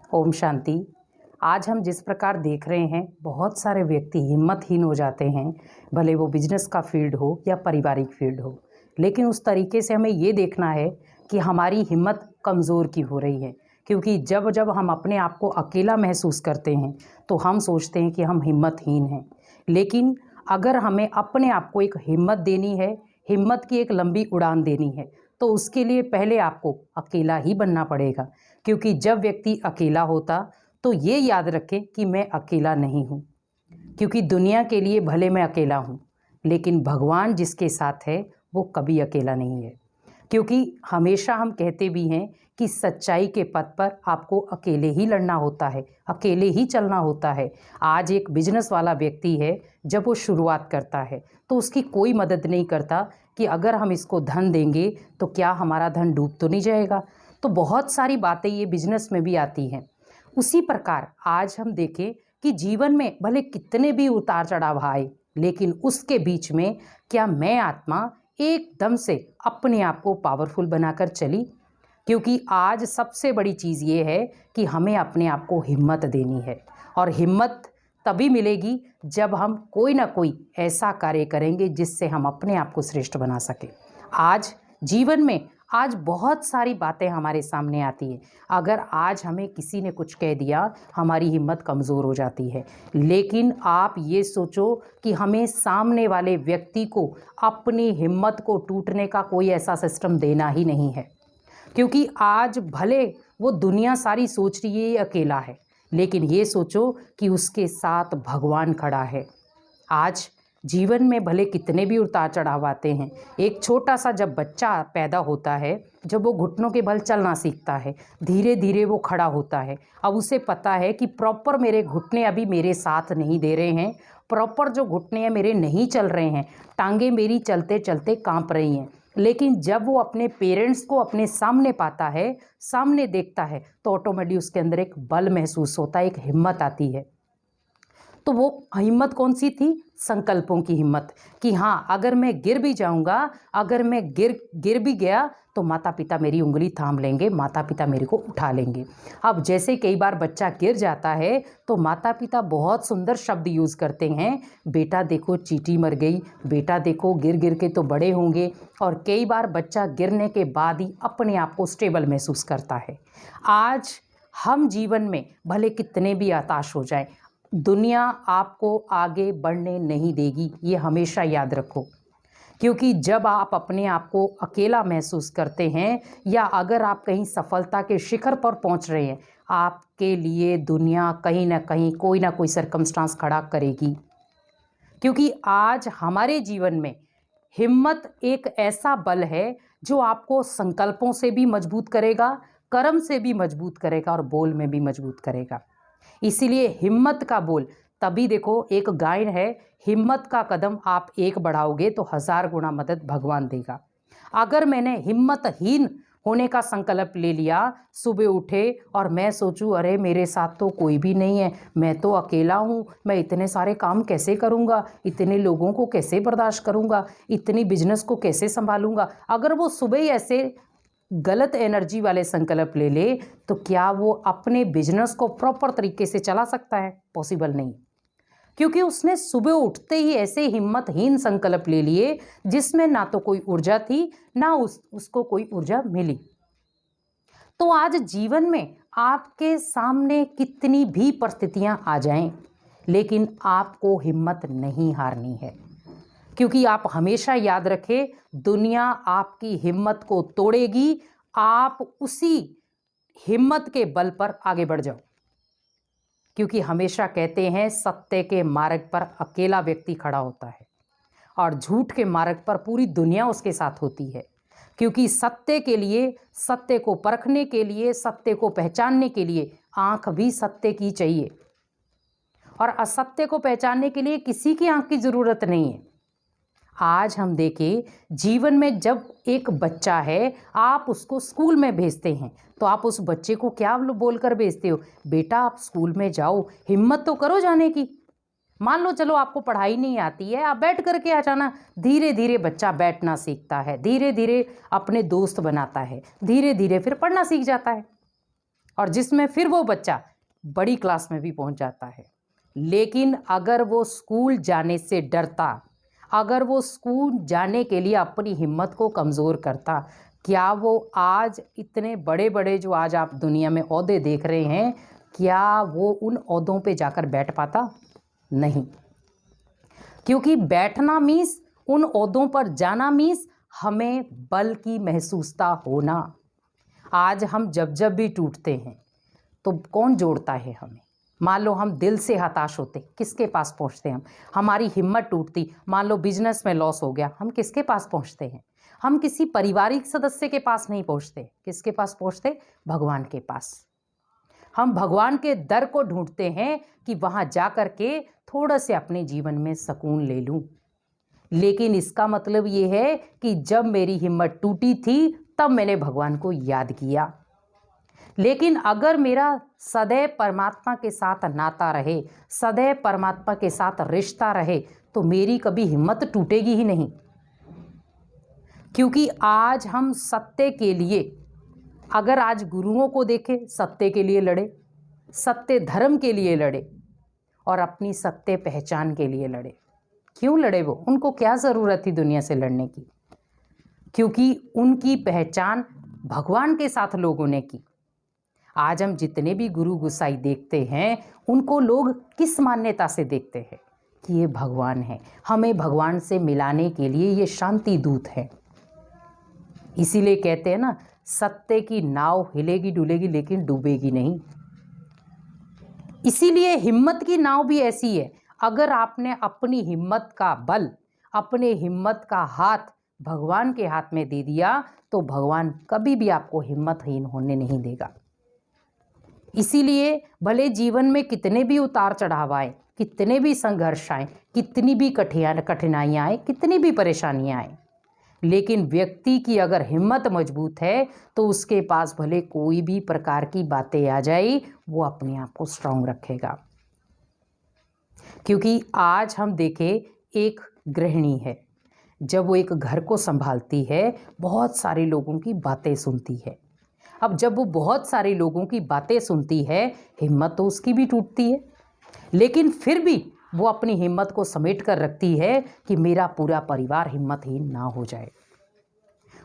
ओम शांति। आज हम जिस प्रकार देख रहे हैं, बहुत सारे व्यक्ति हिम्मतहीन हो जाते हैं, भले वो बिजनेस का फील्ड हो या पारिवारिक फील्ड हो। लेकिन उस तरीके से हमें ये देखना है कि हमारी हिम्मत कमज़ोर क्यों हो रही है। क्योंकि जब जब हम अपने आप को अकेला महसूस करते हैं तो हम सोचते हैं कि हम हिम्मतहीन हैं। लेकिन अगर हमें अपने आप को एक हिम्मत देनी है, हिम्मत की एक लंबी उड़ान देनी है, तो उसके लिए पहले आपको अकेला ही बनना पड़ेगा। क्योंकि जब व्यक्ति अकेला होता तो ये याद रखे कि मैं अकेला नहीं हूँ। क्योंकि दुनिया के लिए भले मैं अकेला हूँ, लेकिन भगवान जिसके साथ है वो कभी अकेला नहीं है। क्योंकि हमेशा हम कहते भी हैं कि सच्चाई के पथ पर आपको अकेले ही लड़ना होता है, अकेले ही चलना होता है। आज एक बिजनेस वाला व्यक्ति है, जब वो शुरुआत करता है तो उसकी कोई मदद नहीं करता कि अगर हम इसको धन देंगे तो क्या हमारा धन डूब तो नहीं जाएगा। तो बहुत सारी बातें ये बिजनेस में भी आती हैं। उसी प्रकार आज हम देखें कि जीवन में भले कितने भी उतार चढ़ाव आए, लेकिन उसके बीच में क्या मैं आत्मा एकदम से अपने आप को पावरफुल बनाकर चली। क्योंकि आज सबसे बड़ी चीज़ ये है कि हमें अपने आप को हिम्मत देनी है, और हिम्मत तभी मिलेगी जब हम कोई ना कोई ऐसा कार्य करेंगे जिससे हम अपने आप को श्रेष्ठ बना सकें। आज जीवन में आज बहुत सारी बातें हमारे सामने आती हैं। अगर आज हमें किसी ने कुछ कह दिया, हमारी हिम्मत कमज़ोर हो जाती है। लेकिन आप ये सोचो कि हमें सामने वाले व्यक्ति को अपनी हिम्मत को टूटने का कोई ऐसा सिस्टम देना ही नहीं है। क्योंकि आज भले वो दुनिया सारी सोच रही है ये अकेला है, लेकिन ये सोचो कि उसके साथ भगवान खड़ा है। आज जीवन में भले कितने भी उतार चढ़ाव आते हैं, एक छोटा सा जब बच्चा पैदा होता है, जब वो घुटनों के बल चलना सीखता है, धीरे धीरे वो खड़ा होता है। अब उसे पता है कि प्रॉपर मेरे घुटने अभी मेरे साथ नहीं दे रहे हैं, प्रॉपर जो घुटने हैं मेरे नहीं चल रहे हैं, टांगें मेरी चलते चलते कांप रही हैं। लेकिन जब वो अपने पेरेंट्स को अपने सामने पाता है, सामने देखता है, तो ऑटोमेटिक उसके अंदर एक बल महसूस होता है, एक हिम्मत आती है। तो वो हिम्मत कौन सी थी? संकल्पों की हिम्मत, कि हाँ अगर मैं गिर भी जाऊंगा, अगर मैं गिर भी गया तो माता पिता मेरी उंगली थाम लेंगे, माता पिता मेरे को उठा लेंगे। अब जैसे कई बार बच्चा गिर जाता है तो माता पिता बहुत सुंदर शब्द यूज़ करते हैं, बेटा देखो चींटी मर गई, बेटा देखो गिर गिर के तो बड़े होंगे। और कई बार बच्चा गिरने के बाद ही अपने आप को स्टेबल महसूस करता है। आज हम जीवन में भले कितने भी हताश हो जाए, दुनिया आपको आगे बढ़ने नहीं देगी, ये हमेशा याद रखो। क्योंकि जब आप अपने आप को अकेला महसूस करते हैं, या अगर आप कहीं सफलता के शिखर पर पहुंच रहे हैं, आपके लिए दुनिया कहीं ना कहीं कोई ना कोई सर्कमस्टांस खड़ा करेगी। क्योंकि आज हमारे जीवन में हिम्मत एक ऐसा बल है जो आपको संकल्पों से भी मजबूत करेगा, कर्म से भी मजबूत करेगा, और बोल में भी मजबूत करेगा। इसीलिए हिम्मत का बोल, तभी देखो एक गायन है, हिम्मत का कदम आप एक बढ़ाओगे तो 1000 गुना मदद भगवान देगा। अगर मैंने हिम्मतहीन होने का संकल्प ले लिया, सुबह उठे और मैं सोचूं अरे मेरे साथ तो कोई भी नहीं है, मैं तो अकेला हूँ, मैं इतने सारे काम कैसे करूँगा, इतने लोगों को कैसे बर्दाश्त करूँगा, इतनी बिजनेस को कैसे संभालूंगा। अगर वो सुबह ही ऐसे गलत एनर्जी वाले संकल्प ले ले, तो क्या वो अपने बिजनेस को प्रॉपर तरीके से चला सकता है? पॉसिबल नहीं। क्योंकि उसने सुबह उठते ही ऐसे हिम्मतहीन संकल्प ले लिए जिसमें ना तो कोई ऊर्जा थी, ना उसको कोई ऊर्जा मिली। तो आज जीवन में आपके सामने कितनी भी परिस्थितियां आ जाएं, लेकिन आपको हिम्मत नहीं हारनी है। क्योंकि आप हमेशा याद रखें, दुनिया आपकी हिम्मत को तोड़ेगी, आप उसी हिम्मत के बल पर आगे बढ़ जाओ। क्योंकि हमेशा कहते हैं सत्य के मार्ग पर अकेला व्यक्ति खड़ा होता है, और झूठ के मार्ग पर पूरी दुनिया उसके साथ होती है। क्योंकि सत्य के लिए, सत्य को परखने के लिए, सत्य को पहचानने के लिए आंख भी सत्य की चाहिए, और असत्य को पहचानने के लिए किसी की आंख की जरूरत नहीं है। आज हम देखें, जीवन में जब एक बच्चा है, आप उसको स्कूल में भेजते हैं, तो आप उस बच्चे को क्या बोलकर भेजते हो? बेटा आप स्कूल में जाओ, हिम्मत तो करो जाने की। मान लो चलो आपको पढ़ाई नहीं आती है, आप बैठ करके आ जाना। धीरे धीरे बच्चा बैठना सीखता है, धीरे धीरे अपने दोस्त बनाता है, धीरे धीरे फिर पढ़ना सीख जाता है। और जिसमें फिर वो बच्चा बड़ी क्लास में भी पहुंच जाता है। लेकिन अगर वो स्कूल जाने से डरता, अगर वो स्कूल जाने के लिए अपनी हिम्मत को कमज़ोर करता, क्या वो आज इतने बड़े बड़े जो आज आप दुनिया में ओहदे देख रहे हैं, क्या वो उन ओहदों पे जाकर बैठ पाता? नहीं। क्योंकि बैठना मीन्स उन ओहदों पर जाना मीन्स हमें बल की महसूसता होना। आज हम जब भी टूटते हैं तो कौन जोड़ता है हमें? मान लो हम दिल से हताश होते, किसके पास पहुंचते हम? हमारी हिम्मत टूटती, मान लो बिजनेस में लॉस हो गया, हम किसके पास पहुंचते हैं? हम किसी पारिवारिक सदस्य के पास नहीं पहुंचते, किसके पास पहुंचते? भगवान के पास। हम भगवान के दर को ढूंढते हैं कि वहां जा कर के थोड़ा से अपने जीवन में सुकून ले लूं। लेकिन इसका मतलब ये है कि जब मेरी हिम्मत टूटी थी तब मैंने भगवान को याद किया। लेकिन अगर मेरा सदैव परमात्मा के साथ नाता रहे, सदैव परमात्मा के साथ रिश्ता रहे, तो मेरी कभी हिम्मत टूटेगी ही नहीं। क्योंकि आज हम सत्य के लिए, अगर आज गुरुओं को देखें, सत्य के लिए लड़े, सत्य धर्म के लिए लड़े और अपनी सत्य पहचान के लिए लड़े। क्यों लड़े वो? उनको क्या ज़रूरत थी दुनिया से लड़ने की? क्योंकि उनकी पहचान भगवान के साथ लोगों ने की। आज हम जितने भी गुरु गुसाई देखते हैं, उनको लोग किस मान्यता से देखते हैं? कि ये भगवान है, हमें भगवान से मिलाने के लिए ये शांति दूत है। इसीलिए कहते हैं ना, सत्य की नाव हिलेगी डुलेगी लेकिन डूबेगी नहीं। इसीलिए हिम्मत की नाव भी ऐसी है, अगर आपने अपनी हिम्मत का बल, अपने हिम्मत का हाथ भगवान के हाथ में दे दिया, तो भगवान कभी भी आपको हिम्मतहीन होने नहीं देगा। इसीलिए भले जीवन में कितने भी उतार चढ़ाव आए, कितने भी संघर्ष आए, कितनी भी कठिनाइयाँ आए, कितनी भी परेशानियाँ आए, लेकिन व्यक्ति की अगर हिम्मत मजबूत है तो उसके पास भले कोई भी प्रकार की बातें आ जाए, वो अपने आप को स्ट्रांग रखेगा। क्योंकि आज हम देखें, एक गृहिणी है, जब वो एक घर को संभालती है, बहुत सारे लोगों की बातें सुनती है। अब जब वो बहुत सारे लोगों की बातें सुनती है, हिम्मत तो उसकी भी टूटती है, लेकिन फिर भी वो अपनी हिम्मत को समेट कर रखती है कि मेरा पूरा परिवार हिम्मतहीन ना हो जाए।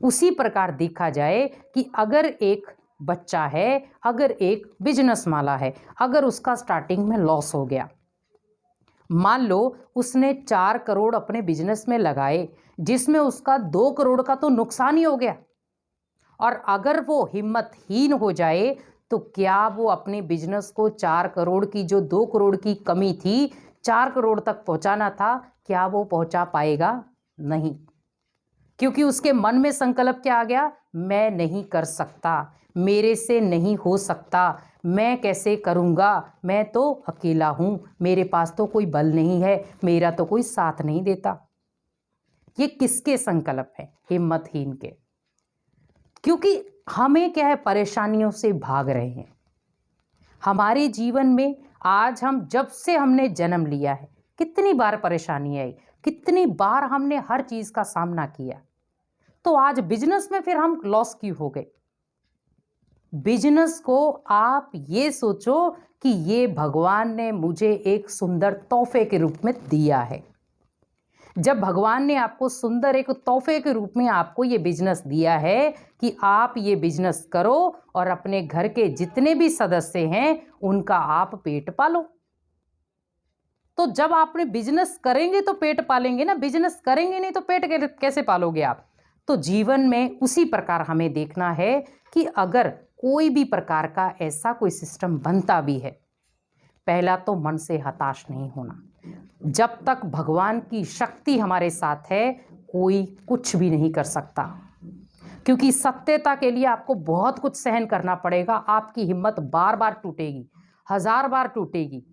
उसी प्रकार देखा जाए कि अगर एक बच्चा है, अगर एक बिजनेस वाला है, अगर उसका स्टार्टिंग में लॉस हो गया, मान लो उसने 4 करोड़ अपने बिजनेस में लगाए, जिसमें उसका 2 करोड़ का तो नुकसान ही हो गया, और अगर वो हिम्मतहीन हो जाए तो क्या वो अपने बिजनेस को 4 करोड़ की, जो 2 करोड़ की कमी थी, 4 करोड़ तक पहुंचाना था, क्या वो पहुंचा पाएगा? नहीं। क्योंकि उसके मन में संकल्प क्या आ गया? मैं नहीं कर सकता, मेरे से नहीं हो सकता, मैं कैसे करूँगा, मैं तो अकेला हूँ, मेरे पास तो कोई बल नहीं है, मेरा तो कोई साथ नहीं देता। ये किसके संकल्प है? हिम्मतहीन के। क्योंकि हमें क्या है, परेशानियों से भाग रहे हैं। हमारे जीवन में आज हम जब से हमने जन्म लिया है, कितनी बार परेशानी आई, कितनी बार हमने हर चीज़ का सामना किया, तो आज बिजनेस में फिर हम लॉस क्यों हो गए? बिजनेस को आप ये सोचो कि ये भगवान ने मुझे एक सुंदर तोहफे के रूप में दिया है। जब भगवान ने आपको सुंदर एक तोहफे के रूप में आपको ये बिजनेस दिया है कि आप ये बिजनेस करो और अपने घर के जितने भी सदस्य हैं उनका आप पेट पालो, तो जब आपने बिजनेस करेंगे तो पेट पालेंगे ना, बिजनेस करेंगे नहीं तो पेट कैसे पालोगे आप? तो जीवन में उसी प्रकार हमें देखना है कि अगर कोई भी प्रकार का ऐसा कोई सिस्टम बनता भी है, पहला तो मन से हताश नहीं होना। जब तक भगवान की शक्ति हमारे साथ है, कोई कुछ भी नहीं कर सकता, क्योंकि सत्यता के लिए आपको बहुत कुछ सहन करना पड़ेगा। आपकी हिम्मत बार बार टूटेगी, 1000 बार टूटेगी,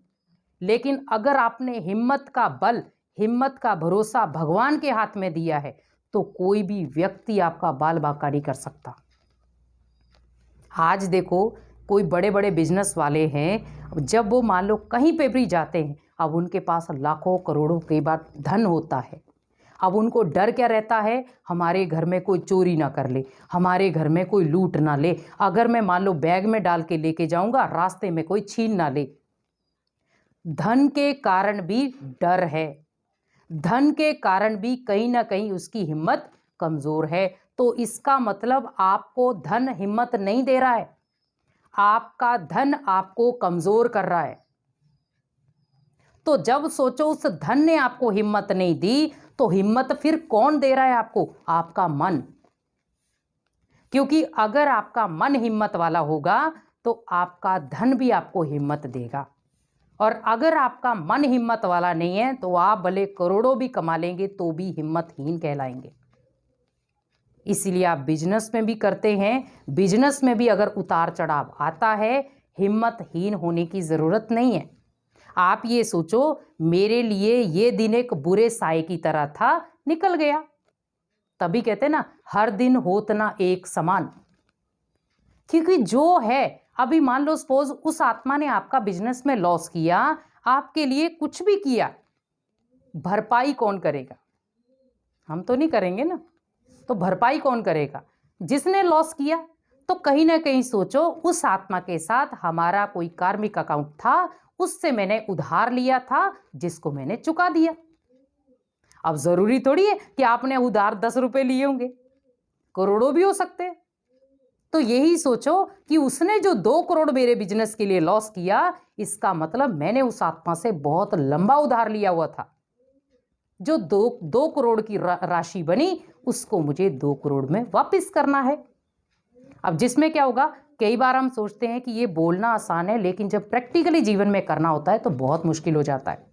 लेकिन अगर आपने हिम्मत का बल, हिम्मत का भरोसा भगवान के हाथ में दिया है, तो कोई भी व्यक्ति आपका बाल बांका नहीं कर सकता। आज देखो, कोई बड़े बड़े बिजनेस वाले हैं, जब वो मान लो कहीं पे भी जाते हैं, अब उनके पास लाखों करोड़ों कई बार धन होता है, अब उनको डर क्या रहता है, हमारे घर में कोई चोरी ना कर ले, हमारे घर में कोई लूट ना ले, अगर मैं मान लो बैग में डाल के लेके जाऊंगा रास्ते में कोई छीन ना ले। धन के कारण भी डर है, धन के कारण भी कहीं ना कहीं उसकी हिम्मत कमजोर है। तो इसका मतलब आपको धन हिम्मत नहीं दे रहा है, आपका धन आपको कमजोर कर रहा है। तो जब सोचो उस धन ने आपको हिम्मत नहीं दी, तो हिम्मत फिर कौन दे रहा है आपको? आपका मन। क्योंकि अगर आपका मन हिम्मत वाला होगा तो आपका धन भी आपको हिम्मत देगा, और अगर आपका मन हिम्मत वाला नहीं है तो आप भले करोड़ों भी कमा लेंगे तो भी हिम्मतहीन कहलाएंगे। इसीलिए आप बिजनेस में भी करते हैं, बिजनेस में भी अगर उतार चढ़ाव आता है, हिम्मतहीन होने की ज़रूरत नहीं है। आप ये सोचो, मेरे लिए ये दिन एक बुरे साए की तरह था, निकल गया। तभी कहते ना, हर दिन होत ना एक समान। क्योंकि जो है, अभी मान लो सपोज उस आत्मा ने आपका बिजनेस में लॉस किया, आपके लिए कुछ भी किया, भरपाई कौन करेगा? हम तो नहीं करेंगे ना। तो भरपाई कौन करेगा? जिसने लॉस किया। तो कहीं ना कहीं सोचो, उस आत्मा के साथ हमारा कोई कार्मिक अकाउंट था, उससे मैंने उधार लिया था, जिसको मैंने चुका दिया। अब जरूरी थोड़ी है कि आपने उधार 10 रुपए लिए होंगे, करोड़ों भी हो सकते हैं। तो यही सोचो कि उसने जो 2 करोड़ मेरे बिजनेस के लिए लॉस किया, इसका मतलब मैंने उस आत्मा से बहुत लंबा उधार लिया हुआ था। जो 2 करोड़ की राशि बनी, उसको मुझे 2 करोड़ में वापस करना है। अब जिसमें क्या होगा, कई बार हम सोचते हैं कि ये बोलना आसान है, लेकिन जब प्रैक्टिकली जीवन में करना होता है तो बहुत मुश्किल हो जाता है।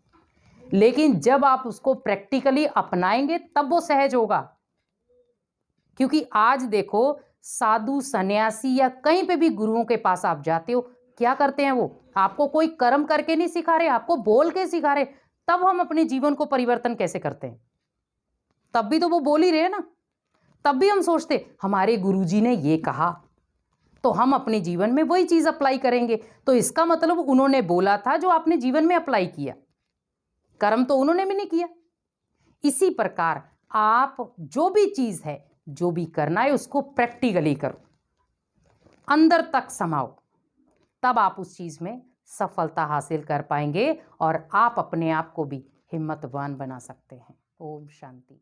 लेकिन जब आप उसको प्रैक्टिकली अपनाएंगे तब वो सहज होगा। क्योंकि आज देखो, साधु सन्यासी या कहीं पे भी गुरुओं के पास आप जाते हो, क्या करते हैं वो? आपको कोई कर्म करके नहीं सिखा रहे, आपको बोल के सिखा रहे। तब हम अपने जीवन को परिवर्तन कैसे करते हैं? तब भी तो वो बोल ही रहे हैं ना। तब भी हम सोचते हमारे गुरुजी ने ये कहा, तो हम अपने जीवन में वही चीज अप्लाई करेंगे। तो इसका मतलब उन्होंने बोला था जो आपने जीवन में अप्लाई किया, कर्म तो उन्होंने भी नहीं किया। इसी प्रकार आप जो भी चीज है, जो भी करना है, उसको प्रैक्टिकली करो, अंदर तक समाओ, तब आप उस चीज में सफलता हासिल कर पाएंगे और आप अपने आप को भी हिम्मतवान बना सकते हैं। ओम शांति।